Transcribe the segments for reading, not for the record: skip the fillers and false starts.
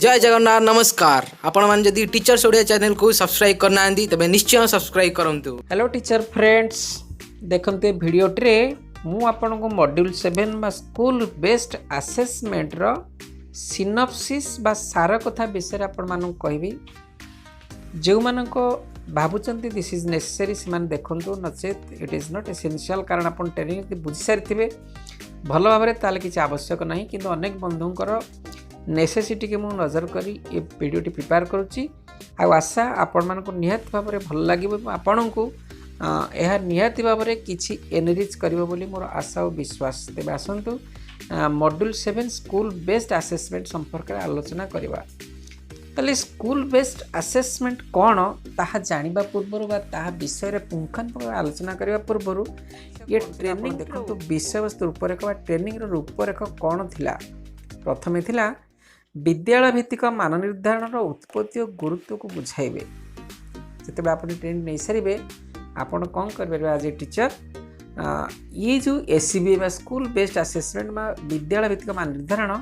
जय जगन्नाथ नमस्कार। आपण मैंने जदि टीचर्स ओडिया चैनल को सब्सक्राइब करना तेज निश्चय सब्सक्राइब करंतु। हेलो टीचर फ्रेंड्स, देखते भिडियोटे मु आपन को मॉड्यूल 7 बा स्कूल बेस्ड असेसमेंट रो सिनॉप्सिस बा सार कथा विषय आपण मानू कहबी। जो मान को भावुचंती दिस इज नेसेसरी से मान देखंतु, नचेत इट इज नॉट एसेंशियल कारण आपण ट्रेनिंग बुझी सारी थिबे भल भाव में ताले किछि आवश्यक नहीं, किंतु अनेक बंधुंकर नेसेसिटी के मुझे नजर करी ये वीडियोटी प्रिपेयर करुच्ची। आशा आपण मान को निहाती भाव में भल लगे, आपण को यह निहाती भाव में किसी एनरिच करिवो बोली मोर आशा और विश्वास। तेबे आसंतु मॉड्यूल 7 स्कूल बेस्ड असेसमेंट संपर्क में आलोचना करवा। ताले स्कूल बेस्ड असेसमेंट कौन ताहा जानिबा पूर्वर बा ताहा विषय में पुंखानुपुंख आलोचना करने पूर्वर ये ट्रेनिंग देखो विषय वस्तु रूपरेख बा ट्रेनिंग रूपरेख कौन थिला। प्रथमे थिला विद्यालय भित्तिक मान निर्धारण उत्पत्ति और गुरुत्व को बुझाइबे। जिते आप ट्रेनिंग नहीं सारे आपड़ कौन करेंगे आज ए टीचर, ये जो एसीबी स्कूल बेस्ड असेसमेंट विद्यालय भित्तिक मान निर्धारण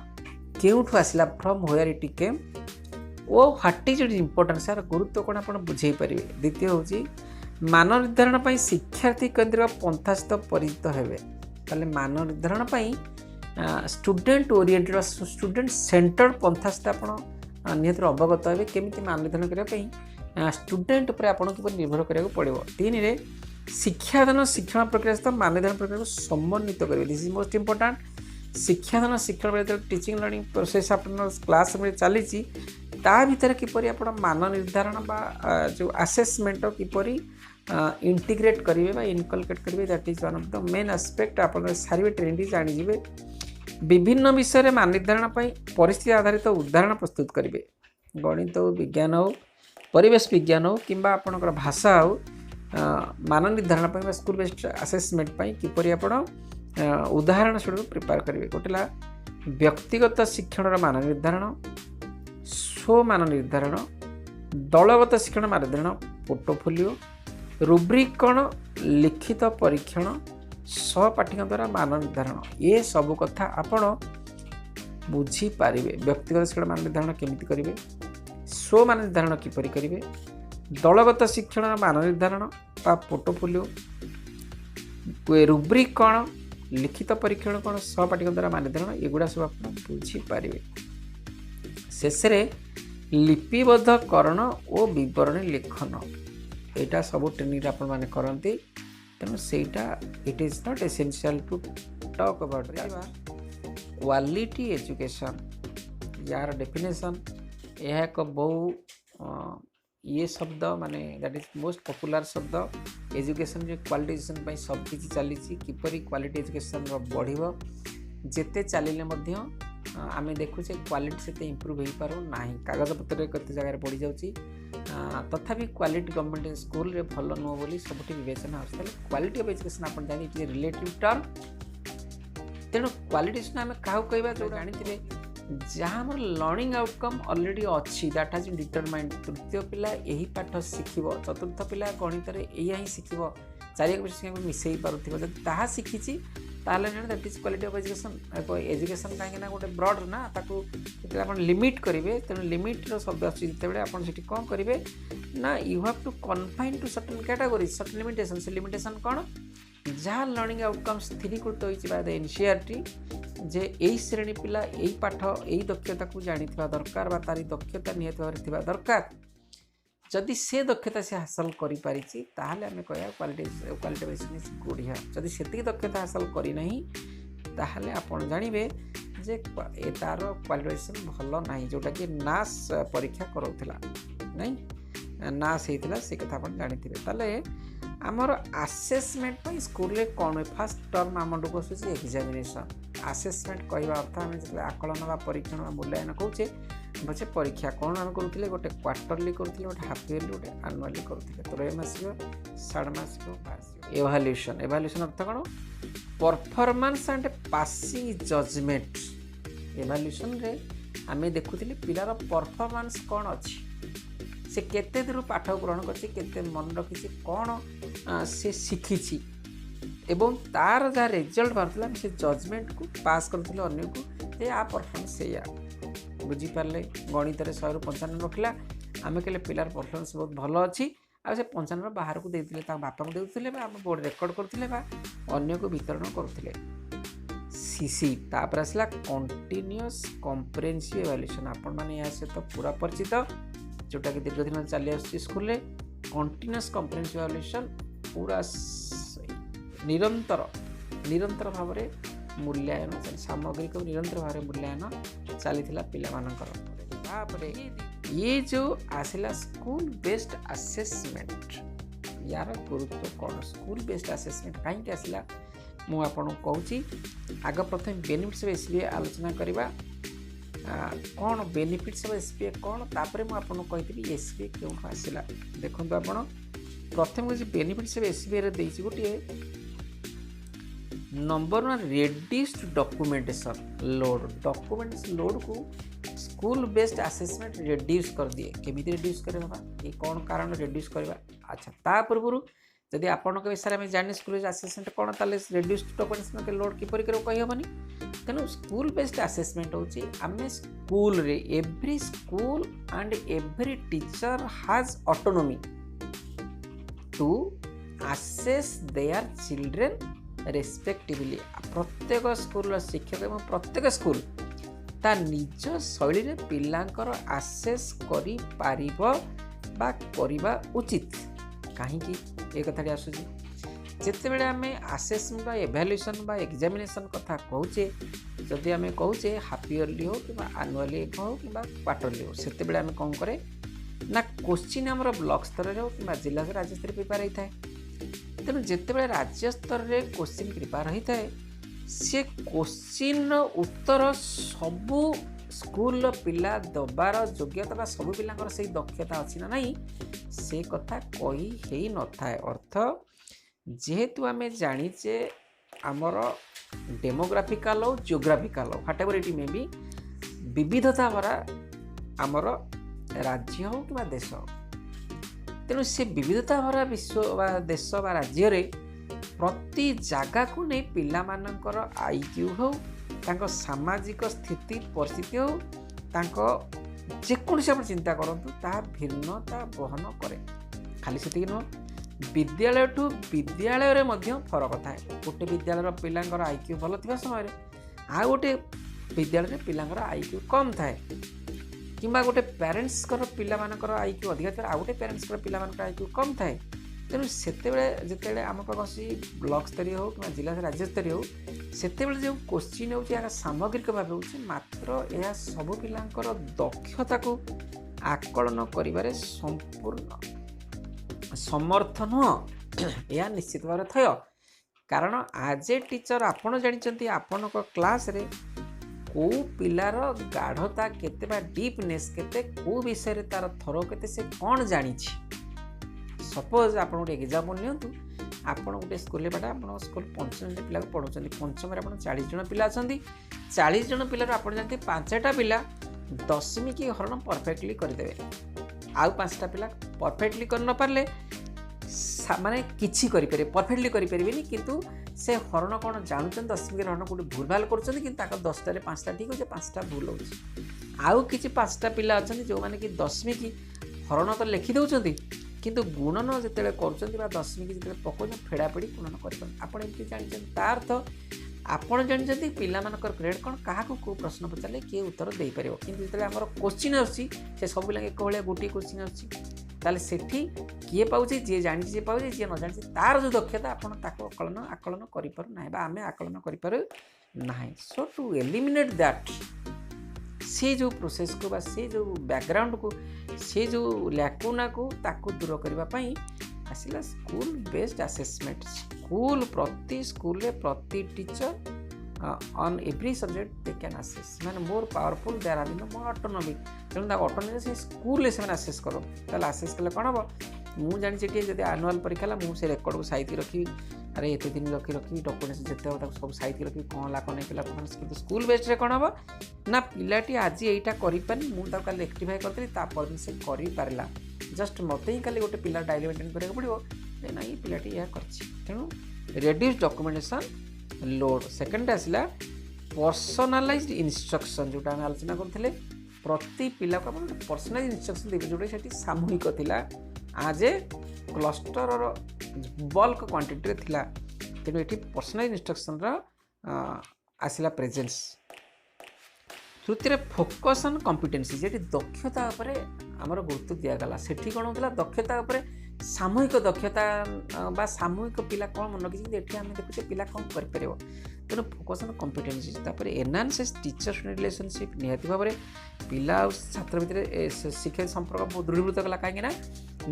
केउठु आसिला, फ्रॉम वेयर इट केम ओ व्हाट इज इट इंपोर्टेंस, यार गुरुत्व कौन आप बुझे पारे। द्वितीय हूँ मान निर्धारण शिक्षार्थी केन्द्र पंथा सहित परिचित हेबे। ताले मान निर्धारण स्टूडेंट ओरिएंटेड स्टूडेंट सेंटर्ड पंथा सहित आप निहत अवगत हे केमी मान निर्धारण करने स्टूडेंट पर आपको किपर निर्भर करा पड़ो। तीन रे शिक्षादान शिक्षण प्रक्रिया सहित मान निर्धारण प्रक्रिया को समन्वित करेंगे। This is most important. शिक्षादान शिक्षण जो टीचिंग लर्निंग प्रोसेस आप क्लास में चली ता भीतर किपरि आप मान निर्धारण बा जो असेसमेंट किपरि इंटीग्रेट करेंगे बा इनकलकेट करेंगे, that is one of the main aspect. आप सारे ट्रेनिंग जानीजे विभिन्न विषय में मान निर्धारण परिस्थिति आधारित उदाहरण प्रस्तुत करेंगे। गणित हो, विज्ञान हो, परिवेश विज्ञान हो किंबा आपणकर भाषा हो, मान निर्धारण स्कूल बेस्ड असेसमेंट किपरि आप उदाहरण स्वरूप प्रिपेयर करेंगे। गोटेला व्यक्तिगत शिक्षण मान निर्धारण, स्व मान निर्धारण, दलगत शिक्षण मान निर्धारण, पोर्टफोलियो, रुब्रिक कौन, लिखित परीक्षण, सहपाठी द्वारा मान निर्धारण, ये सब कथा आपण बुझीपारे। व्यक्तिगत शिक्षण मान निर्धारण केमिति करेंगे, स्व मान निर्धारण किपरि करेंगे, दलगत शिक्षण मान निर्धारण बा पोर्टफोलियो, रुब्रिक कौन, लिखित परीक्षण कौन, सहपाठी द्वारा मान निर्धारण, एगुड़ा सब आप बुझीपारे। शेष लिपिबद्धकरण और बरणी लेखन यहाँ सब ट्रेनिंग आप करती, तेणु सेटा it is not essential to talk about quality education. यार डेफिनेशन यह एक बहु ये शब्द माने दैट इज मोस्ट पॉपुलर शब्द। एजुकेशन जो क्वालिटी एजुकेशन सब किसी चली किपरि क्वालिटी एजुकेशन बढ़िबो जेते चलिले मध्य आमे देखुचे क्वालिटी से इम्प्रूव हो पार ना। कागज पत्र कत जगह बढ़ी जाऊँगी तथापि क्वालिटी गवर्नमेंट स्कूल रे भल नुह बोली सबुठ विवेचना हो। क्वालिटी ऑफ एजुकेशन आप जानी इट इज रिलेटिव टर्म। तेणु क्वालिटी आम क्या कहवा जो जानी जहाँ आम लर्निंग आउटकम ऑलरेडी अच्छी दैट हैज बीन डिटरमाइंड। तृतीय पिला यही पाठ शिखिब, चतुर्थ पिला गणित या ही शिखिब, चारिक विषय मिसई पार्थिव जब ताहा शिखी ताले that is quality of education. Education कहीं गोटे ब्रॉड ना ताको आप लिमिट करेंगे, तेणु लिमिट शब्द आते आप कौन करेंगे ना you have to confine to certain categories certain limitation. से लिमिटेशन कौन जहाँ लर्निंग आउटकम्स स्थिरीकृत हो एनसीईआरटी जे यही श्रेणी पिला यही पाठ यही दक्षता को जानी दरकार बा तारी दक्षता निहत भाव में दरकार। जदि से दक्षता से हासिल करें ताहले आमे कह क्वालिटी एजुकेशन गुड हियर। जदि से दक्षता हासिल करना ताहले आपण जानवे जे तार क्वालिफिकेशन भल ना, जोटा कि नास परीक्षा कराउथला नहीं नास होता से कथा आप जानी। ताले आमर असेसमेंट स्कूल रे कौन फास्ट टर्म आम आसूँ एग्जामिनेशन। असेसमेंट कहवा अर्थ आम जो आकलन बा परीक्षण मूल्यांकन कौचे बचे परीक्षा कौन आम करूँ गोटे क्वार्टरली करूँ गोटे हाफ इयरली गोटे आनुआली करूँ त्रैमासिक षाण्मासिक वार्षिक। एभाल्यूएशन एभाल्यूएशन अर्थ कौन परफॉर्मेंस एंड पासिंग जजमेंट। एभाल्यूएशन रे आमे देखुथिले पिलार परफॉर्मेंस कौन अच्छी, से केते दूर पाठ ग्रहण करते मन रखी कौन से शिखी एवं तार जहाँ रिजल्ट बाहर से जजमेंट को पास करते अन्य को आ परफॉर्मेंस से बुझीपारे गणित 100 ରୁ 95 रखिला आम कहले पिलार परफॉर्मेंस बहुत भल अच्छी आ से 95 बाहर को देते बापा को देते आम बोर्ड रेकर्ड करते अन्य को वितरण करते सीसी तापर आसला कंटिन्यूअस कॉम्प्रिहेंसिव इवैल्यूएशन आपण माने या सहित पूरा परिचित जोटा कि दीर्घ दिन चली आसुची स्कूल रे कंटिन्यूअस कॉम्प्रिहेंसिव इवैल्यूएशन पूरा निरंतर भाव में मूल्यांकन सामग्री को निरंतर भाव में मूल्यांकन चली पिला मानकर ये जो आसला स्कूल बेस्ड असेसमेंट यार गुरुत्व कौन स्कूल बेस्ड असेसमेंट कहीं आसला मु आपन कहूँ आग प्रथम बेनिफिट्स ऑफ एसबीआई आलोचना करवा कौन बेनिफिट्स ऑफ एसबीआई कौन तापर मुझे कही एसबीआई क्यों आसला देखो आप प्रथम किसी बेनिफिट्स ऑफ एसबीआई देती गोटे नंबर 1 रेड्यूस्ड डॉक्यूमेंटेशन लोड को स्कूल बेस्ड असेसमेंट रेड्यूस कर दिए केमी रेड्यूस करवा ये कौन कारण रेड्यूस करवा अच्छा ता पूर्व जदि आपण विषय में जाने स्कूल असेसमेंट कौन ताले रेड्यूस्ड डॉक्यूमेंटेशन के लोड किपर कही हेनी तेणु स्कूल बेस्ड असेसमेंट होची आमे स्कूल रे every school and every teacher has autonomy to assess their children respectively प्रत्येक स्कूल शिक्षक एवं प्रत्येक स्कूल ता निज शैली रे पिलांकर आसेस करि पारिबो बा करिबा उचित कहीं ए कथाटी आसूची जिते बड़े आम आसेसमेंट बा इवैल्यूएशन बा एग्जामिनेशन कथा कहूचे जदि आम कहूचे हाफ इयरली हो कि आनुअली हो कि क्वार्टरली हो से आम कौन करे ना क्वेश्चन आमर ब्लॉक स्तर हो कि जिला राज्य स्तर प्रिपेयर होता है तेणु जिते राज्य स्तर में क्वेश्चन प्रिपेयर होता है से क्वेश्चन उत्तर सबू स्कूल पिला दबार योग्यता सबू पिला से दक्षता अच्छी ना नहीं से कथा कही ही न था अर्थ जेहेतु आम जाचे आमर डेमोग्राफिकल हो जियोग्राफिकल हो what ever it may be विविधता भरा आमर राज्य हो कि देश हो तेणु से विविधता भरा विश्व देश बा राज्य रे प्रति जगह को नहीं पिला मानकर आईक्यू हो तांको सामाजिक स्थिति परिस्थिति हो तांको जेकोसी आप चिंता करूँ ता भिन्नता बहन करे खाली से नुह विद्यालय ठू विद्यालय फरक था गोटे विद्यालय पिलांकर आईक्यू भल थी समय आ गोटे विद्यालय पिलांकर आईक्यू कम थाए कि गोटे पेरेन्ट्स पिला आईक्यू अधिक आ गोटे पेरेन्ट्स पिला आईक्यू कम थाए तेणु से जिते आम कौन ब्लॉक स्तरीय हो कि जिला राज्य स्तरीय हो से जो क्वेश्चन हो सामग्रिक भाव हो मात्र यह सब पिलांकर दक्षता को आकलन करिबारे संपूर्ण समर्थ नुह यह निश्चित भाव थय कारण आज ए टीचर आपण जानी आपण क्लास रे को पिलार गाढ़ता केते बा डीपनेस केते को विषय रे तार थरो केते से कौन जानी सपोज आप गोटे एग्जाम्पल नियंतु आपण गोटे स्कूल बाटा आप स्कूल पंचम पिला पढ़ाऊँ पंचम आप 40 जन पिला अच्छा 40 जन पिलर आप जानते 5टा पिला दशमी की हरण परफेक्टली करदे आउ 5टा पिला परफेक्टली कर न पारे माने किछि करें परफेक्टली करें किंतु से हरण कौन जानते दशमी हरण गोटे भूल भाल कर 10टार 5टा ठीक अच्छे 5टा भूल हो आउ कि 5टा पिला अच्छा जो मैंने कि दशमी की हरण तो लिखि दौरान किंतु गुणन जिते कर दशमी की जिते पकाउन फेड़ाफेड़ी गुणन कर जानते तार आपड़ जानते पिला ग्रेड कौन क्या कौ प्रश्न पचारे किए उत्तर दे पार कि जो आम क्वेश्चन आसी सब पिला एक भाया गोटे क्वेश्चन आसे किए पाँच जी जानी जी पाँच जी न जानी तार जो दक्षता आप आकलन करना आम आकलन करना सो टू एलिमिनेट दैट से जो प्रोसेस को बा से जो बैकग्राउंड को से जो लैकुना को ताकू दूर करने आसला स्कूल बेस्ड असेसमेंट स्कूल प्रति स्कूल रे प्रति teacher on every subject they can assess मैंने more powerful they are more autonomy तेणु ऑटोनॉमी से स्कूल से असेस करो ताल असेस कले कौन हम मुझे जानी जब आनुआल परीक्षा मुझे रेकर्ड को साइती रखी अरे एत दिन रखी डॉक्यूमेंट्स जिते हो सब साइती रखी कौन ला कौन पिला परफॉर्मेंस किंतु स्कूल बेस्ड कौन हम ना पिलाटी आज यहीटा करें मुझे कल रेक्टिफाई करी से कर जस्ट मत ही खाली गोटे पिला डायरी मेंटेन करा पड़ो ना ये पिलाटी यह करूँ रेड्यूस डॉक्यूमेंटेशन लोड सेकेंड आसला पर्सनालाइज्ड इंस्ट्रक्शन जोटा आम आलोचना करते प्रति पिला को आप पर्सनाल इनस्ट्रक्शन देवे जोटा से सामूहिक थिला आज ए क्लस्टर बल्क क्वांटिटी थिला तेणु ये पर्सनाल इनस्ट्रक्शन आसला प्रेजेंस। तृतीय फोकस ऑन कॉम्पिटेंसी जेटी दक्षता उपरे आमर गुरुत्व दिगला से कौन होता दक्षता उपरे सामूहिक दक्षता बा सामूहिक पिला कौन मन रखी आम देखुचे पिला कौन कर तेणु focus on competency enhance teacher student relationship निहाती भाव में पिला और छात्र भितर शिक्षा संपर्क बहुत दृढ़ीभूत कला कहीं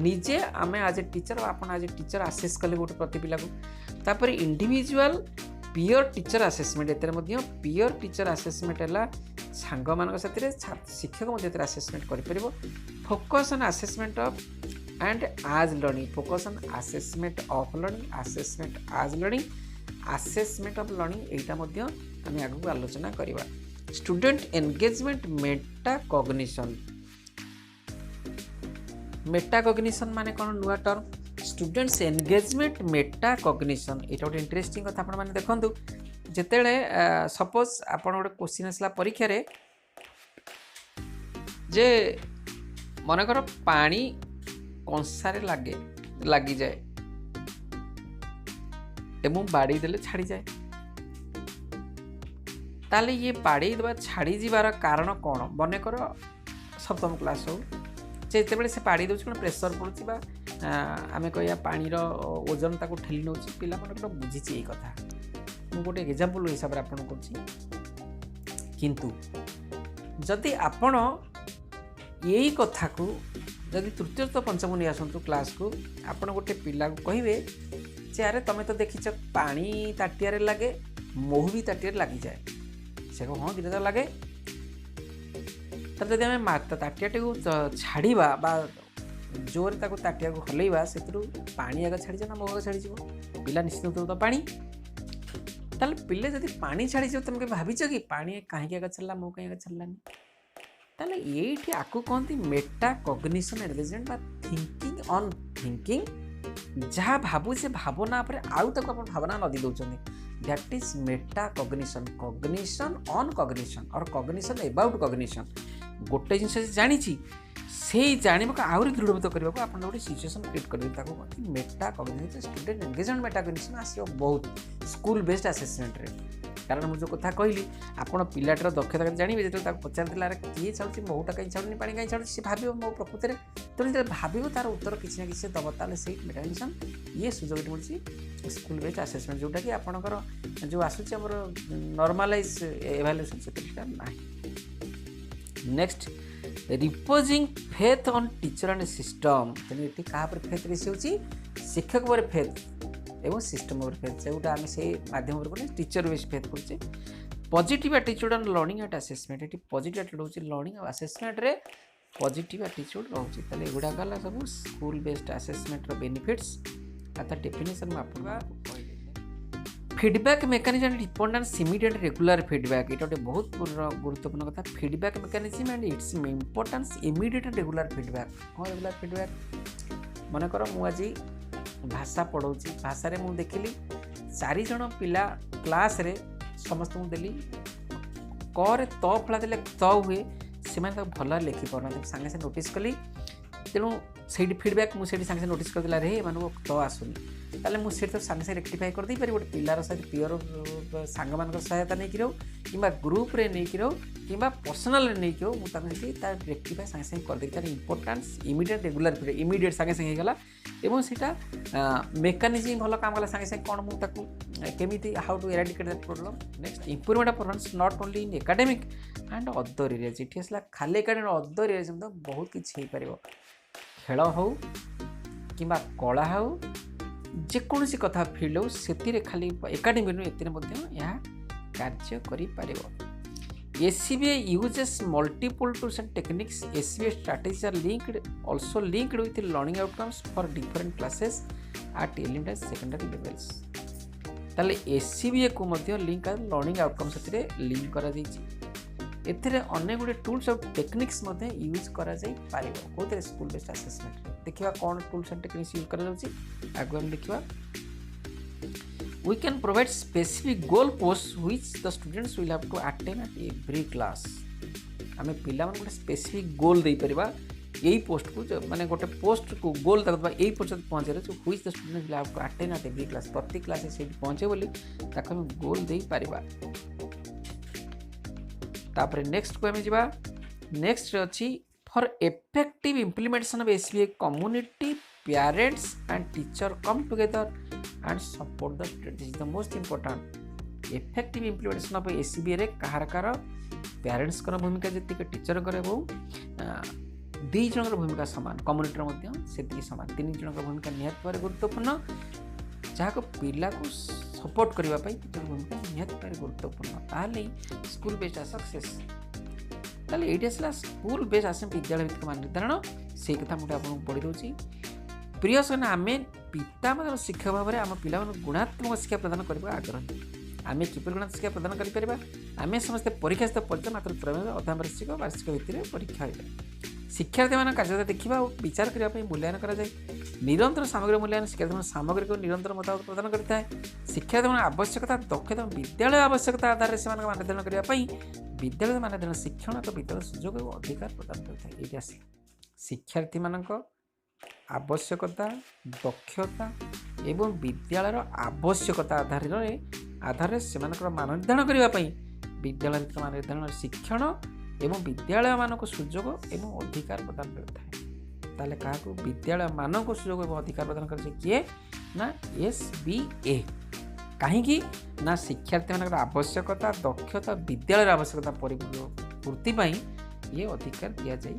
निजे आम आज ए टीचर आप आज ए टीचर आसेस कले गोटे प्रति पिला को इंडिविजुअल पीयर टीचर आसेसमेंट एतिर पीयर टीचर आसेसमेंट है सांग मान शिक्षक मध्य आसेसमेंट कर focus on assessment of and as learning focus on assessment of learning assessment as learning assessment of learning एटा मध्य आम आगु आलोचना करवा। स्टूडेंट एंगेजमेंट मेटा कॉग्निशन माने कौन नुआ term students engagement Meta cognition ये गोटे इंटरेस्टिंग कथा आपण मैंने देखूँ जिते सपोज आप गोटे क्वेश्चन आसला परीक्षा रे जे मनकर पानी कंसारे लगी जाए एवं बाड़ी देले छाड़ी जाए ताले ये बाड़ी देवा छाड़ी जीवार कारण कौन बनेकर सप्तम क्लास हो जिते से पाड़ी दूसरी कौन प्रेसर पड़ुची आम कह पानी ओजन ताको ठेली नौ पिला मन बुझी ये कथा मु गोटे एग्जांपल हिसाब से आपन करछि किंतु जदि आपण यही कथा को जदि तृतीय तो पंचम नहीं आसतु क्लास को आपण गोटे पिला को कहे जे अरे तुम तो देखीच पानी ताटिया लगे मोह भी ताटिया लगी जाए से हाँ धीरे लगे जब आम ताटियाटी को छाड़ा बा जोर ताटिया को हलैवा से पानी आगे छाड़ी ना मोह आगे छाड़ी पिला निश्चित तो पानी ताल पिले जब पानी छाड़ी तुम भाविच कि पानी कहीं आगे चलला मोह कहीं आगे चललानी ताले ये आपको कहते मेटा कॉग्निशन एंगेजमेंट बा थिंकिंग ऑन थिंकिंग जहाँ भावु से भावना पर आउ तक आप भावना नदी दौरान that is Meta cognition cognition on cognition और कॉग्निशन अबाउट कॉग्निशन गोटे जिन जानी से जानवा को आहरी दृढ़भूत करने को आप गोटे सिचुएसन क्रिएट कर Meta cognition student engagement Meta cognition आसो बहुत स्कूल बेस्ड आसेसमेंट रे कारण मुझे कथा कहली आप पिलाटर दक्षता जानवे जो पचार किए छाड़ी मोटा कहीं छाड़ूनी पा कहीं छाड़ी सी भाव मो प्रकृति में तेणु जब भाव तार उत्तर किसी ना कि दब ताले से मेटाकॉग्निशन ये सुजोग मिली स्कूल बेस्ड आसेसमेंट जोटा कि आपंकर जो आसूँ नॉर्मलाइज एभालुएसन से ना। Next reposing faith on teacher and system तेणु ये क्या फेथ बेसी होची शिक्षक पर फेथ एवं सिस्टम पर फेथ से आम से माध्यम पर टीचर बेस फेथ करुचे positive attitude on learning and assessment ये पॉजिटिव एटीट्यूड होची लर्निंग और असेसमेंट रे पॉजिटिव एटीट्यूड रोचे ताले एगुड़ा गला सब स्कूल बेस्ड असेसमेंट रो बेनिफिट्स आता डेफिनेशन में आपका feedback mechanism and respondence immediate regular feedback ये गोटे बहुत गुरुत्वपूर्ण कथा feedback mechanism and it's importance immediate and regular feedback हाँ रेगुलर फीडबैक मनकर मुझे भाषा पढ़ाऊँगी भाषा रे मुझे देखिली 4 जन पिला क्लास रे समस्त मुझे देली करे त फला देले त हुए से भल लिखि पाना सांगे सागे नोटिस कली तेणु से फीडबैक मुझे सांगे नोटिस करदेला रे मान त आसुनी ताले मुझे तो सांगे सागे रेक्टिफाई कर दे पारि गोटे पिलार सहित पियर सांग मान सहायता नहीं कि कि ग्रुप रे नहीं कि कि पर्सनाल नहीं कि मुझे रेक्टिफाई सांगे सागे कर दे तार importance immediate regular feedback immediate सांगे सागे गला एवं सीटा मेकानिज्म भल काम कला सांगे सागे कौन मुझे केमी how to eradicate that problem. Next improvement of performance not only in academic and other areas ये आसला खाली एकेडमिक अदर एरियाज बहुत किसी हो पार खेल हो कि कला हो जेकोसी कथा फील्ड हो से खाली एकाडेमिक यह कार्य कर SCBA uses multiple tools and techniques. SCBA strategies are also linked with learning outcomes for different classes at elementary and secondary levels. ताले SCBA को मध्य लिंक लर्निंग आउटकम से लिंक करा जाइए एथिरे अनेक गुडे टूल्स और टेक्निक्स मध्य यूज करा जाई पारिबो कोते स्कूल बेस्ड असेसमेंट देखिबा कोन टूल्स एंड टेक्निक्स यूज करा जाउची आगु हम देखिबा we can provide specific goal posts which the students will have to attain at every class आम पिला गोटे स्पेसिफिक गोल दे पारिबा यही पोस्ट को माने गोटे पोस्ट को गोल तक यही पोस्ट पहुँचे हुई the student will have to attend at every class प्रति क्लास से पहुँचे बोली ताको हम गोल दे पारिबा। तापर नेक्स्ट को आम जा नेक्स्ट अच्छी for effective implementation of SBA community parents and teacher come together and support the student is the most important effective implementation of SBA रे कहार कार पेरेंट्स भूमिका जी टीचर दी जन भूमिका सामान कम्युनिटी सामान 3 जन भूमिका निहत भाव गुरुत्वपूर्ण जहाँ पिला को सपोर्ट करने टीचर भूमिका निहत भाव गुरुत्वपूर्ण ताली स्कूल बेस्ड सक्सेस ताले ये आसला स्कूल बेस्ड आसम विद्यालय भित्तिक मान निर्धारण से कथा मुझे आपको पढ़ी दूसरी प्रिय सैन आम पिता मतलब शिक्षक भाव में आम पिला गुणात्मक शिक्षा प्रदान करने आग्रही आम किपर गुणात्मक शिक्षा प्रदान करें आम समस्त परीक्षा सहित परिचय मात्र त्रय अर्धवार्षिक वार्षिक भित्ति परीक्षा हो शिक्षार्थी मान कार्य देखा और विचार करने मूल्यांकन कराए निरंतर सामग्री मूल्यांकन शिक्षार्थी सामग्री को निरंतर मतामत प्रदान करता है शिक्षार्थी आवश्यकता दक्षता विद्यालय आवश्यकता आधार से मान निर्धारण करने विद्यालय मान शिक्षण तो विद्यालय सुजोग और अधिकार प्रदान करता है ये शिक्षार्थी मान आवश्यकता दक्षता एवं विद्यालय आवश्यकता आधार से मान निर्धारण करने विद्यालय मान निर्धारण शिक्षण एवं विद्यालय मानक सुजोग एवं अधिकार प्रदान करता है ताले क्या विद्यालय मानक सुजोग एवं अधिकार प्रदान कर किए ना एसबीए कहीं ना शिक्षार्थी मान आवश्यकता दक्षता विद्यालय आवश्यकता पूर्ति ये अधिकार दि जाए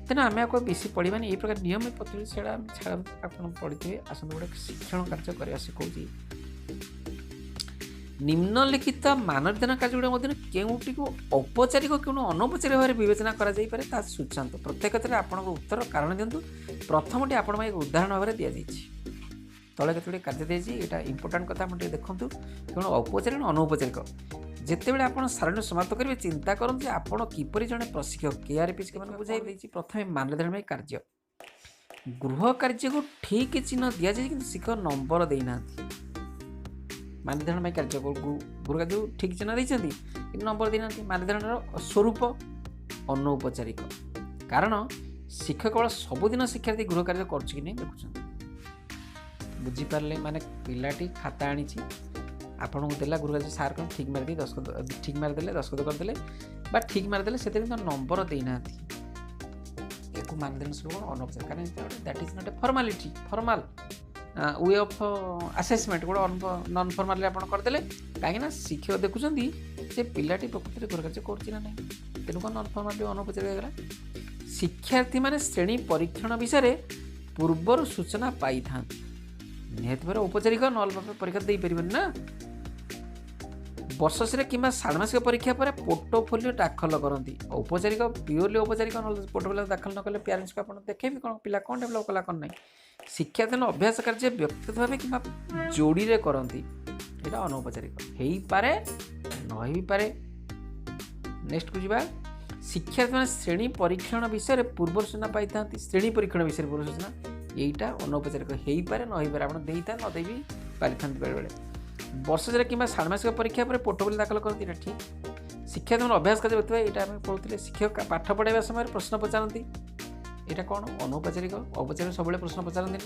तेना आम आपको बेसी पढ़ानी ये प्रकार नियम पद्धति से आप पढ़ी थे आसत गोटे शिक्षण कार्य करवा शिखौची निम्नलिखित मानदंड कार्य गुड़ा केउटी को औपचारिक क्यों अनौपचारिक भाव विवेचना करा सूचांत प्रत्येक क्षेत्र में आप उत्तर कारण दिंतु प्रथम आपण एक उदाहरण भाव में दि जाइए तले केतोटी कार्य दी यहाँ इंपोर्टाट कथा आप देखूँ क्यों औपचारिक अनौपचारिक जितेबाला आप सारण समाप्त करेंगे चिंता करें आपड़ किपर जड़े प्रशिक्षक केआरपी बुझाई देती प्रथम मानदंड कार्य गृह कार्य को ठीक चिन्ह दि जाए कि शिक्षक नंबर देना मानदंड कार्य गृह कार्य ठीक चिन्ह देती नंबर देना मानदंड स्वरूप अनौपचारिक कारण शिक्षक केवल सबुदिन शिक्षार्थी गृह कार्य कर देखुं बुझीपारे माने पिलाटी खाता आनी आपन को देला गुरुजी सार कौन ठीक मार दी ठीक मारदे दस्खत करदे बा ठीक मारदे से नंबर देना एक मानदंड स्वरूप अनौपचारिक कारण that is not a formality formal way of assessment गोटे नॉन फॉर्माल आप करदे कहीं शिक्षक देखुं से पिलाटी प्रकृति गृह कार्य करना ना तेणुक नॉन फॉर्माल अनौपचारिक होगा शिक्षार्थी माने श्रेणी परीक्षण विषय पूर्वर सूचना पाई था निहत भाव औपचारिक नल परीक्षा दे पारे ना वर्षे कि षाणमासिक परीक्षा पर पोर्टफोलियो दाखल करती औपचारिक प्योरली औपचारिक पोर्टफोलियो दाखल न कले पेरेंट्स को आप देखे कौन पिला कौन डेभलप कला कौन ना शिक्षादान अभ्यास कार्य व्यक्तिगत भाव कि जोड़ी करती यहाँ अनौपचारिक हो पारे न पारे नेक्स्ट को जी शिक्षार्थी मैंने श्रेणी परीक्षण विषय पूर्व सूचना पाई था श्रेणी परीक्षण विषय पूर्व सूचना यहीटा अनौपचारिक हो पारे न पारे आप देता न दे भी पारि था बेले बेले वर्षे कि षाणमासिक परीक्षा पर पोर्टफोलियो दाखल करती ठीक शिक्षा तुम अभ्यास कर यहाँ पढ़ुते शिक्षक पाठ पढ़ाइबा समय प्रश्न पचारती यहाँ कौन अनौपचारिक औपचारिक सब प्रश्न पचारती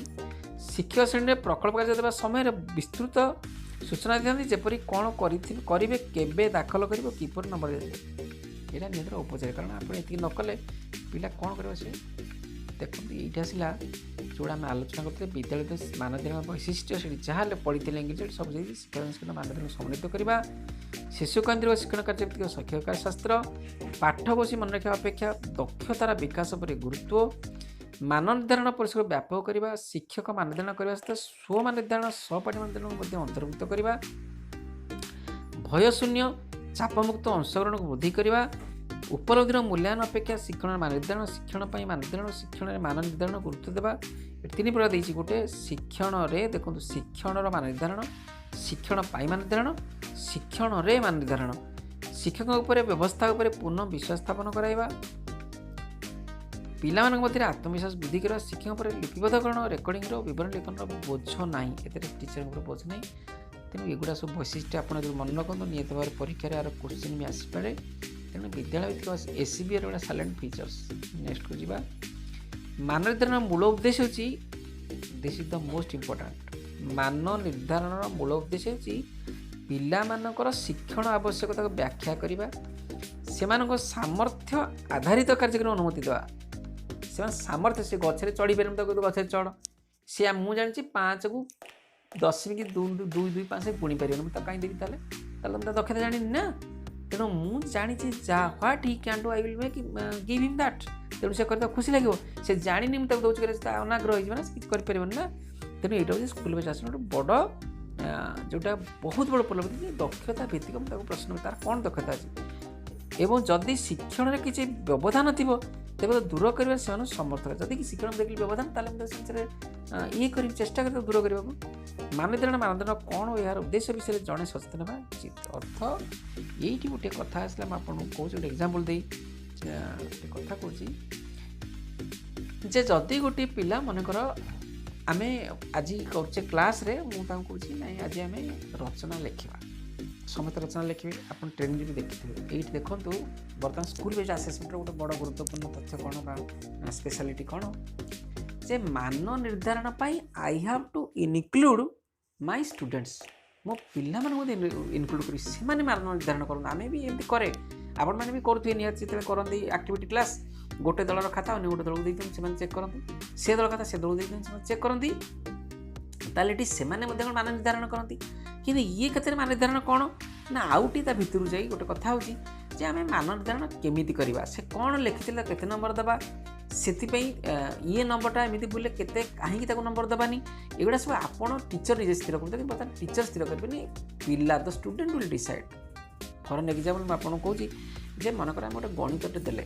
शिक्षक श्रेणी में प्रकल्प कार्य देवा समय विस्तृत सूचना दी जपरी कौन करेंगे केवे दाखल कर किपर नंबर दिए यहाँ निहत औपचारिक कारण आप ये नकले पिला कौन कर देखते ये आसला जोड़ा आम आलोचना करते विद्यालय मानदंड वैशिष्ट्य से जहाँ पढ़ी इंग्लीश सब शिक्षा संस्कृत मानदंड समन्वित करवा शिशु केन्द्रिक शिक्षण कार्य भित्तिक शैक्षिक शास्त्र पाठ बसी मन रखा अपेक्षा दक्षतार विकास पर गुरुत्व मान निर्धारण परिसर व्यापक करवा शिक्षक मानदंड करने सहित स्व मानदंड सहपाठी मानदंड अंतर्भुक्त करवा भयशून्य चापमुक्त अंशग्रहण को वृद्धि करवा उपलब्धिर मूल्यांकन अपेक्षा शिक्षण मान निर्धारण शिक्षण मानदंड शिक्षण मान निर्धारण गुरुत्व देवा 3 प्रकार देती गोटे शिक्षण देखो शिक्षण मान निर्धारण शिक्षण मान निर्धारण शिक्षण मान निर्धारण शिक्षक व्यवस्था पूर्ण विश्वास स्थापन कराइबा पिला मध्य आत्मविश्वास वृद्धि करवा शिक्षक लिपिबद्धकरण रेकर्डिंग विवरण लेखन बोझ ना टीचर बोझ ना तेणु एगुड़ा सब वैशिष्ट्य आप मन रखु निहत भाव परीक्षा यार क्वेश्चन भी आसपे। तेणु विद्यालय भित्तिक एसीबीआर गोटे साइलेंट फीचर्स। नेक्स्ट को जीवा मान निर्धारण मूल उद्देश्य होची this is the most important. मान निर्धारण मूल उद्देश्य होची पिला मानकर शिक्षण आवश्यकता को व्याख्या करवा, सेमानक सामर्थ्य आधारित कार्यक्रम अनुमति देवा। से सामर्थ्य से गचरे चढ़ी पारे गचरे चढ़ सी मुझे जानी 5 को 10.225 गुणी पार मुझे कहीं देवी ताले दक्षता जानी ना। तेणु मुझे जानी what he can do I will make give him that. तेणु से करता खुशी लगे से जानी मुझे दूसरे अनाग्रह हो कि ना। तेणु यहाँ हूँ स्कूल बेस्ड आसमेंट बड़ जोटा बहुत बड़ उपलब्धि दक्षता भित्तिक मुझे प्रश्न तार कौन दक्षता अच्छी एवं जदि शिक्षण में किसी व्यवधान थी तेज दूर कर समर्थ जदि शिक्षण देखिए व्यवधान ताले ये कर चेष्टा कर दूर करने को। मानदंड मानदंड कौन यार उद्देश्य विषय जड़े सचेतन होगा उचित। अर्थ ये गोटे कथा आसला आपको कौन गोटे एग्जांपल दे कथा कहूँ जे जदि गोटे पिला मनकर आम आज करे क्लास रे मुझे कहूँ ना आज आम रचना लिखा समस्त रचना लिखे आप ट्रेनिंग भी देखिए ये देखूँ बर्तमान स्कूल बेस्ड आसेसमेंट गोटे बड़ गुरुत्वपूर्ण तथ्य कौन स्पेशलिटी कौन जे मान निर्धारण पाई I have to include my students मो पिला इनक्लूड कर से मान निर्धारण करूँ आम भी एमती करे आपण मैंने भी करुवे निहत जो करती एक्टिविटी क्लास गोटे दलर खाता अन्य गोटे दल को से चेक करते से दल खाता से दल को चेक करती ताले से मान निर्धारण करती कि ये क्षेत्र मान निर्धारण कौन ना आउटी ता भितर जाई गोटे कथा होची जे आम मान निर्धारण केमिति करवा से कौन लिखि केते नंबर दबा से ये नंबरटा एमती बोले केते कहीं नंबर दबानी एगुड़ा सब आपड़ टीचर निजे स्थिर करते बर्तमान टीचर स्थिर करेंगे पिला the student will decide. For an example मैं आपको कहूँ जे मनकर आम गोटे गणितटे देले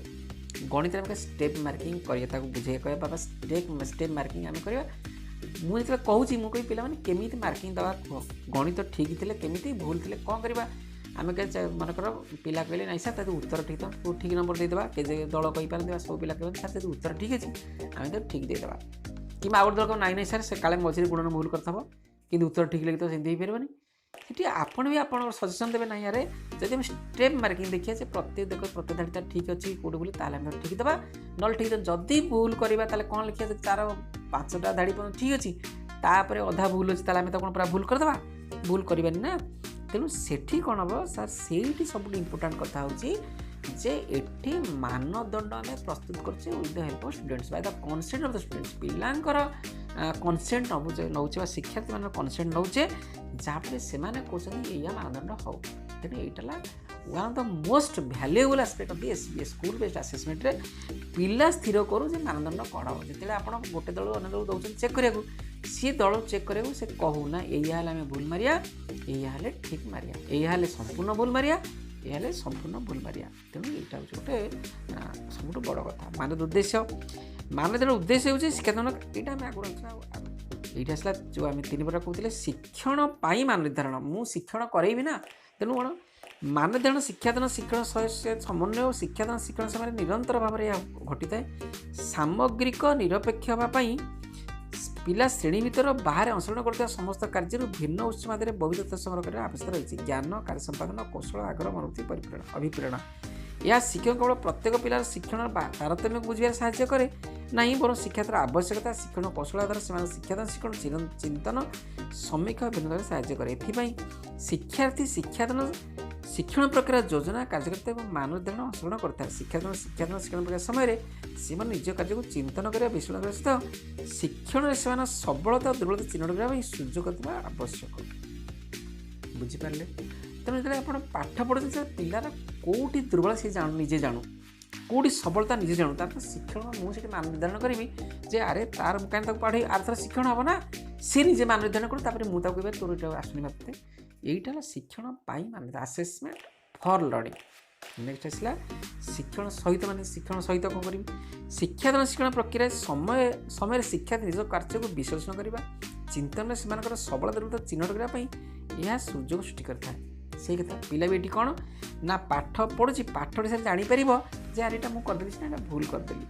गणित में स्टेप मार्किंग करिया बुझे कह बाबा स्टेप मार्किंग आम करवा मुझे कहूँ मुझे पिला केमी मार्किंग दवा गणित ठीक थे केमी भूल थे कौन करवा आम मनकर पिला कहले ना सर उत्तर ठीक तो ठीक नंबर देदेबा के दल कहीपर सब पिला कहते सर उत्तर ठीक अच्छे आम तो ठीक देदेबा कि आउट दल नाई ना सर से काले मझे गुणन भूल करथब कि उत्तर ठीक लगे तो सेमती हो पारे ये आपड़ भी आप सजेसन देवे ना यार जब स्टेप मार्किंग देखिए प्रत्येक देख प्रत्येक धाड़ी तार ठीक अच्छी कौटे बोली ताल ठीक देवा ना ठीक जदि भूल करवा कौन लिखा तार 5टा धाड़ी ठीक अच्छी तापर अधा भूल अच्छी ताल कौन पूरा भूल करदे भूल करवानी ना। तेणु सेठी कौन हम सर से सब इम्पोर्टाट कथा होची जे एठी मानदंड आम प्रस्तुत करछे with the help of students by the consent of the students पिलांकर कंसेंट नौचे शिक्षार्थी मान कंसेंट नौचे जहाँफल से कहते या मानदंड हो। तेणु यहाँ one of the most valuable aspect of the school based assessment रे पिला स्थिर करू जे मानदंड कौन हम जो आप गोटे दल अन्य दल दौर चेक करा सी दल चेक करा से कहू ना या आम भूल मारिया या ठीक मारिया या संपूर्ण भूल मारिया या संपूर्ण भूल मारिया। तेणु यहाँ हूँ गोटे सब बड़ कथा मान उद्देश्य मान उद्देश्य हूँ शिक्षादान यहाँ आम आगे ये आसला जो आम 3 बार कहते शिक्षण पाई मान निर्धारण मु शिक्षण करेबी ना। तेणु कौन मान निर्धारण शिक्षादान शिक्षण सह समन्वय और शिक्षादान शिक्षण समय निरंतर भाव में घटी थाए सामग्रिक निरपेक्ष होगापाई पिला श्रेणी भीतर बाहर अंशग्रहण करता समस्त कार्य भिन्न उत्स मध्य विविधता संग्रह करने आवश्यकता रही ज्ञान कार्य संपादन कौशल आग्रह मनोवृत्ति अभिप्रेरणा यह शिक्षक केवल प्रत्येक पिलार शिक्षण तारतम्य बुझे साहाय्य करे ना बर शिक्षार आवश्यकता शिक्षण कौशल आधार से शिक्षादान शिक्षण चिंतन समीक्षा भिन्न साहाय्य करे शिक्षार्थी शिक्षादान शिक्षण प्रक्रिया योजना कार्यकर्ता और मान निर्धारण अंशग्रहण करता है शिक्षादान शिक्षण प्रक्रिया समय से निज कार्य को चिंतन कर विश्लेषण कर सहित शिक्षण से सबलता और दुर्बलता चिन्हट करने सुযোଗ देवा आवश्यक बुझिपारे। तेणु जो आप पाठ पढ़ते पिलार कौटी दुर्बल से निजे जानू कौटी सबलता निजे जानू तार शिक्षण मुझे मान निर्धारण करी जे अरे तार कहीं पढ़े आर थर शिक्षण हम ना सी निजे मान निर्धारण करूँ मुझे कह तोर ये आसुनी मत यहीटा शिक्षण पाई मान आसेसमेंट फॉर लर्निंग। नेक्स्ट आसला शिक्षण सहित मान शिक्षण सहित कौन करी शिक्षादान शिक्षण प्रक्रिया समय शिक्षार्थी निज कार्य को विश्लेषण करने चिंतन से सबल दुर्बलता चिन्हट करने यह सुযোଗ सृष्टि करता है से कथा पिला भी ये कौन ना पाठ पढ़ुची पाठ से जापर जे यार यहाँ मुझे करदेली ना भूल करदेली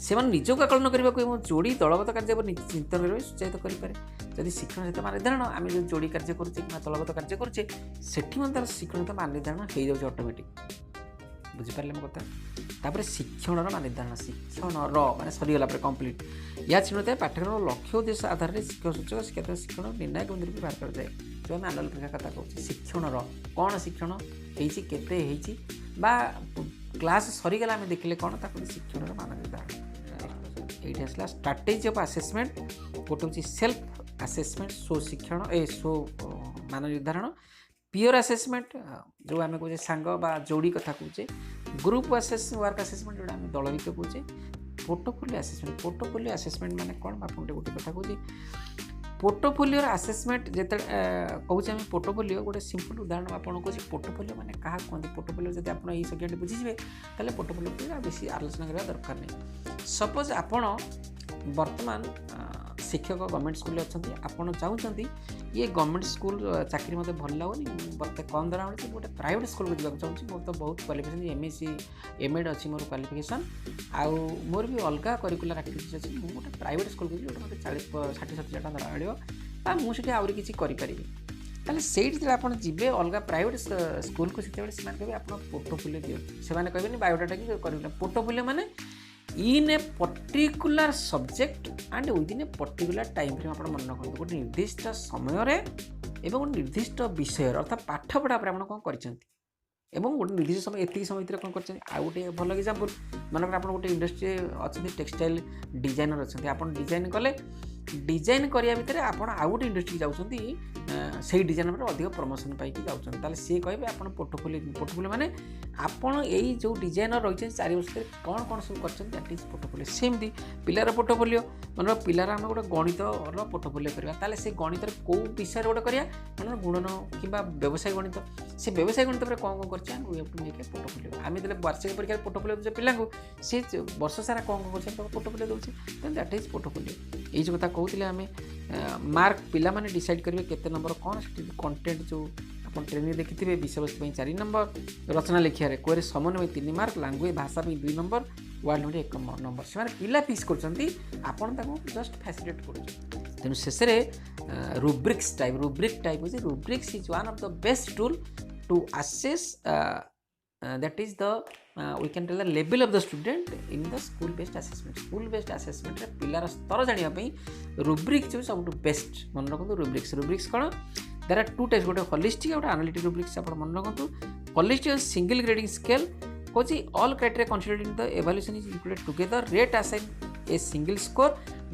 से निजक आकलन करने को जोड़ी दलगत कार्य चिंतन करेंगे सुचायित करें जदि शिक्षण सहित मान निर्धारण आम जो जोड़ी कार्य करुचे कि तलगत कार्य करुचे सेठी तार शिक्षण सहित मान निर्धारण हो जाए ऑटोमेटिक बुझिपारे मो कथा तापर शिक्षण मान निर्धारण शिक्षण माने सरीगला कंप्लीट या छिण था पाठ्यक्रम लक्ष्य उद्देश्य आधार में शिक्षक सूचक शिक्षार्थ शिक्षण निर्णायक बिंदु भी बाहर कराए जो आम आनुअल परीक्षा कथा कहूँ शिक्षण कौन शिक्षण होती क्लास सरीगला आम देखिले कौन ताको शिक्षण मान निर्धारण ये आसला स्ट्राटेजी ऑफ असेसमेंट गोटे हूँ सेल्फ असेसमेंट सो शिक्षण सो मान निर्धारण पियर असेसमेंट जो आम कहे सांग बा जोड़ी कथा कहे ग्रुप वर्क असेसमेंट जोड़ा आम दल भितर कहे पोर्टफोलियो असेसमेंट माने कौन आप गोटे कथा कहे पोर्टफोलियो असेसमेंट जिते कहे पोर्टफोलियो गोटे सिंपल उदाहरण आपको कहे पोर्टफोलियो माने क्या कहते पोर्टफोलियो जब आप ये सब्जेक्ट बुझीजे तेल पोर्टफोलियो बेसी आलोचना करने दरकार नहीं सपोज आपण वर्तमान शिक्षक गवर्नमेंट स्कूल अच्छा आपड़ चाहते ये गवर्नमेंट स्कूल चाकरी मत भल लगुनि मत कम दरा मिलती गोटे प्राइवेट स्कूल को जाना चाहिए मोर तो बहुत क्वालिफिकेशन एमएससी एमएड अच्छी मोर क्वालिफिकेशन आउ मोर भी अलग करिकुलर एक्टिविटीज अच्छी मुझे गोटे प्राइवेट स्कूल को जो मतलब 40-60-70 टाँग दरा मिले मुझे आहुरी किसी करें ताले से आप जी अलग प्राइवेट स्कूल को से आप पोर्टफोलियो दिखाँ से कहे बायोडाटा कि पोर्टफोलियो माने in a particular subject and within a particular time frame आप मन रखते गोटे निर्दिष्ट समय एवं निर्दिष्ट विषय अर्थात पाठ पढ़ा पर आप कौन कर गोटे निर्दिष्ट समय एति समय भितर कौन कर गोटे भल एग्जांपल मानक आप गोटे इंडस्ट्री अच्छे टेक्सटाइल डिजाइनर अच्छा आप डिजाइन कले डिजाइन करिया भितर आप आउ गोटे इंडस्ट्री जाऊँगी से डिजाइन पर अधिक प्रमोशन पाई जाऊँगी सी कहे आप पोर्टफोलियो माने आपड़ यही जो डिजाइनर रही 4 वर्ष कौन कौन सब कर पोर्टफोलियो सेमती पिलार पोर्टफोलियो मतलब पिलार आम गोटे गणित पोर्टफोलियो करवा से गणित कौ विषय गोटे करा मतलब गुणन कि व्यवसाय गणित से व्यवसाय गणित पर कौन कौन कर पोर्टफोलियो आम जो वार्षिक परीक्षा पोर्टफोलियो दूसरे पिला सी वर्ष सारा कौन कौन कर पोर्टफोलियो दूसरे दैट इज पोर्टफोलियो ये जो कथा कहते आम मार्क पिला माने डिसाइड करेंगे केते नंबर कौन कंटेंट जो आप ट्रेनिंग देखिए विषय वस्तु 4 नंबर रचना लिखिया कोरे समन्वय 3 मार्क लैंग्वेज भाषा 2 नंबर वर्ड में 1 नंबर से पिला फीस कर जस्ट फैसिलिटेट कर तेणु शेष रुब्रिक्स टाइप होची rubrics is one of the best tool to assess that is the we can tell the level of the student in the school based assessment रे पिलार स्तर जानिया पई रुब्रिक जो सब बेस्ट मन रखु रुब्रिक्स कौन देयर आर 2 टाइप्स गोटे होलिस्टिक और एनालिटिक रुब्रिक्स आप मन रखु holistic single grading scale Kochi all criteria considered in the evaluation is included together rate assign a single score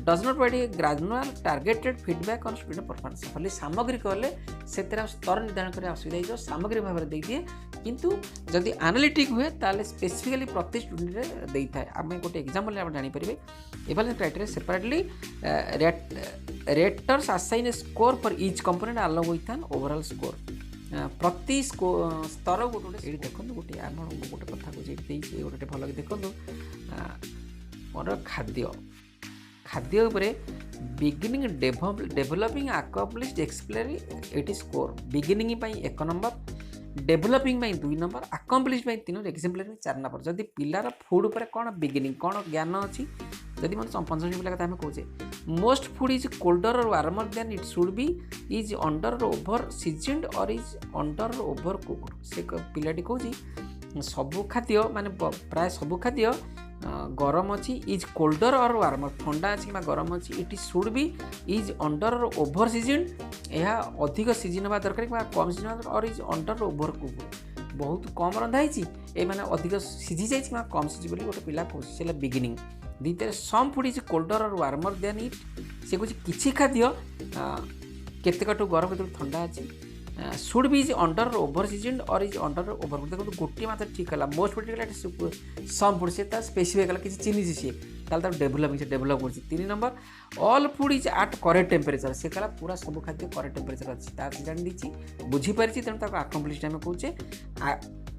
does not provide a gradual targeted feedback on student performance खाली सामग्री कहले से स्तर निर्धारण करने असुविधा हो सामग्री भाव में दे दिए किंतु जदि एनालिटिक हुए ताले स्पेसिफिकली प्रति स्टूडेंट रे देई थाए आम गोटे एग्जांपल आप जानि परिबे evaluation criteria separately raters assign a score for each component along with an overall score प्रति स्तर गोटे ये देखो गोटे आम गोटे कथा को गोटे भल देखो मोर खाद्य उपरे beginning developing accomplished exemplary 80 score beginning 1 number developing 2 number accomplished 3 example 4 number जदि पिलार फूड पर कौन बिगिनिंग कौन ज्ञान अच्छी जदि मैं 55 पिला कथा कहे most food is colder or warmer then it should be is under over seasoned और इज अंडर ओभर कुक्ड से पिलाटी कहे सबू खाद्य माने प्राय सबू खाद्य गरम अच्छी इज कोल्डर और वार्मर ठंडा अच्छी कि गरम अच्छी it should be is under over season यह अधिक सीजन हवा दरकार कि कम season or is under over cook बहुत कम रंधाई ये मैंने अधिक सीझी जाए कि कम सीझी बोली गोटे पिला कहे बिगिनिंग द्वितीय some food is colder or warmer then it से कहे किसी खाद्य केतेकटू गरम केतु ठंडा अच्छी should be is under over season or is under over देखो गोटे मात्र ठीक है मोस्ट पर्टिकुलर सम फूड से स्पेसिफाई कला किसी चिन्ह सी ताल डेभलप डेभलप कर 3 number all food is at correct temperature से कला पूरा सब खाद्य करेक्ट टेम्परेचर अच्छी जान दी बुझीपारी तेणु आकम्प्लिश आम कहे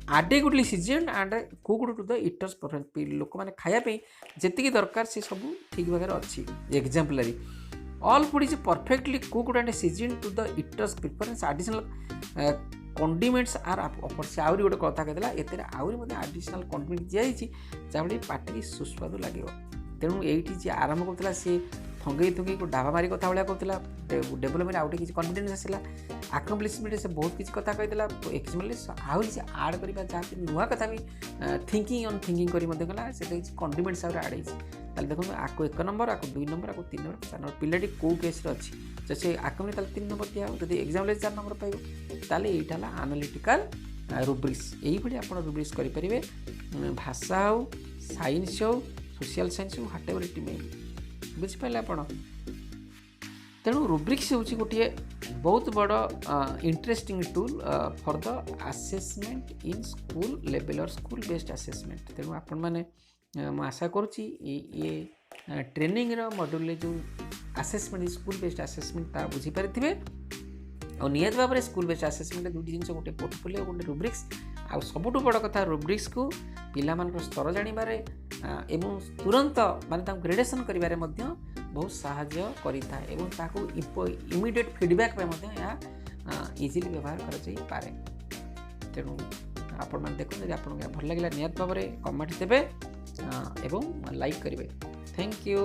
adequately seasoned and cooked to the eater's preference लोक मैंने खायापी जी दरकार से सब ठीक भाव अच्छी exemplary all food is perfectly cooked and seasoned to the eater's preference additional condiments are offer से आहरी गोटे कथा कहला एते आहरी आडिशनल कंडिमेंट दिखाई जहाँफल पार्टी सुस्वादु लगे तेणु ये आरंभ करता सी फंगई थुंगई डाबा मारी कथा भाया कहला डेभलपमेंट आउटे किसी कन्फिडेंस आसला आकम्प्लिशमेंट से बहुत किसी कथा कहला एक्चुअली आहरी से आड करवा जहाँ नुआ कथा भी थिंकिंग ऑन थिंकिंग करी गला से कन्फिडेंस आगे आड़ होती देखो आपको 1 नंबर आपको 2 नंबर आपको 3 नंबर 4 नंबर पिलाटी कौ केस्रे अच्छी जब से आकमनी 3 नंबर दिया जब एग्जाम 4 नंबर पाइब ताले यहाँ आनालिटिकल रुब्रिक्स यही आप रुब्रिक्स करेंगे भाषा हो साइंस हो सोशल साइंस हो ह्वाटेवर इट मे बुझिपारे आप तेणु रुब्रिक्स हूँ गोटे बहुत बड़ interesting tool for the assessment in school level और स्कूल बेस्ड असेसमेंट तेणु आपण मैंने आशा करुँची ये ट्रेनिंग मॉड्यूल जो असेसमेंट स्कूल बेस्ड असेसमेंट ता बुझीपारे और निहत भाव में स्कूल बेस्ड असेसमेंट दुईट जिन गोटे पोर्टफोलियो गोटे रुब्रिक्स आ सबुठ बड़ कथा रुब्रिक्स को पिला स्तर जानिबारे एवं तुरंत माने ग्रेडेसन करिबारे मध्य बहुत साहाय्य करिथा एवं ताकू इमिडिएट फीडबैक पे मध्य या इजीली व्यवहार कर जाई पारे तेणु आपण माने देखो यदि आपन भल लागिला निहत भाव में कमेंट देबे एवं लाइक करिवे थैंक यू।